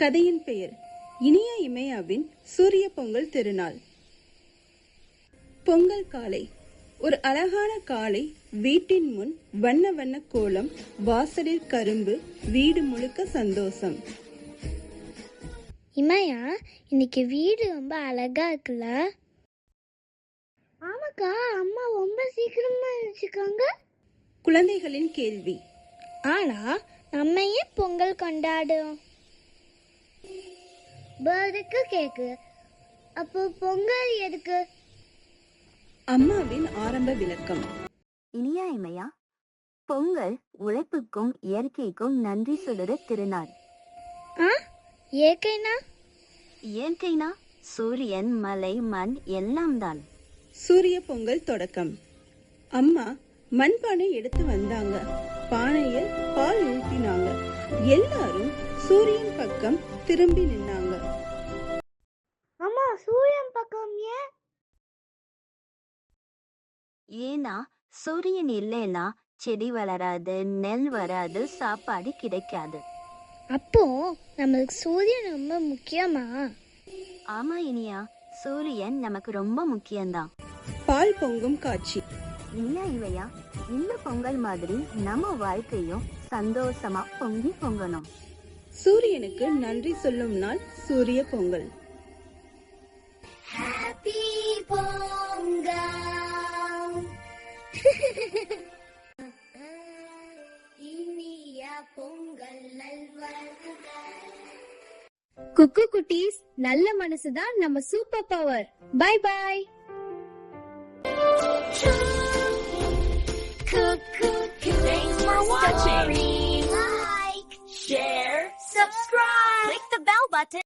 கதையின் பெயர் இனியா இமையாவின் சூரிய பொங்கல் திருநாள். பொங்கல் காலை. ஒரு அழகான காலை. வீட்டின் முன் வண்ண வண்ண கோலம், வாசலில் கரும்பு, வீடு முழுக்க சந்தோஷம். இமையா, இன்னைக்கு வீடு ரொம்ப அழகா இருக்குல்ல? ஆமாக்கா, அம்மா ரொம்ப சீக்கிரமா எழுந்திருக்காங்க. குழந்தைகளின் கேள்வி. ஆனா நம்ம ஏன் பொங்கல் கொண்டாடுறோம்? பர்த்டேக்கு கேக்கு, அப்போ பொங்கல் எதுக்கு? அம்மாவின் ஆரம்ப விளக்கம். இனியா இமையா, பொங்கல் உழைப்புக்கும் இயற்கைக்கும் நன்றி சொல்லுற திருநாள். இயற்கைனா? இயற்கைனா சூரியன், மலை, மண் எல்லாம் தான். சூரிய பொங்கல் தொடக்கம். அம்மா மண்பானை எடுத்து வந்தாங்க. பானையில் பால் ஊற்றினாங்க. எல்லாரும் சூரியன் பக்கம் திரும்பி நின்னாங்க. அம்மா, சூரியன் பக்கம் ஏன்? ஏன்னா சூரியன் இல்லைன்னா செடி வளராது, நெல் வராது, சாப்பாடு கிடைக்காது. அப்போ நம்மளுக்கு சூரியன் ரொம்ப முக்கியமா? ஆமா இனியா, சூரியன் நமக்கு ரொம்ப முக்கியம்தான். பால் பொங்கும் காட்சி. இனியா இவையா, இந்த பொங்கல் மாதிரி நம்ம வாழ்க்கையும் சந்தோஷமா பொங்கி பொங்கணும். சூரியனுக்கு நன்றி சொல்லும் நாள் சூரிய பொங்கல். ஹாப்பி பொங்கல். இனியா பொங்கல் நல்வாழ்த்துக்கள். குக்கு குட்டீஸ், நல்ல மனசுதான் நம்ம super power. Bye bye. Thanks for watching. Like, share, subscribe. Click the bell button.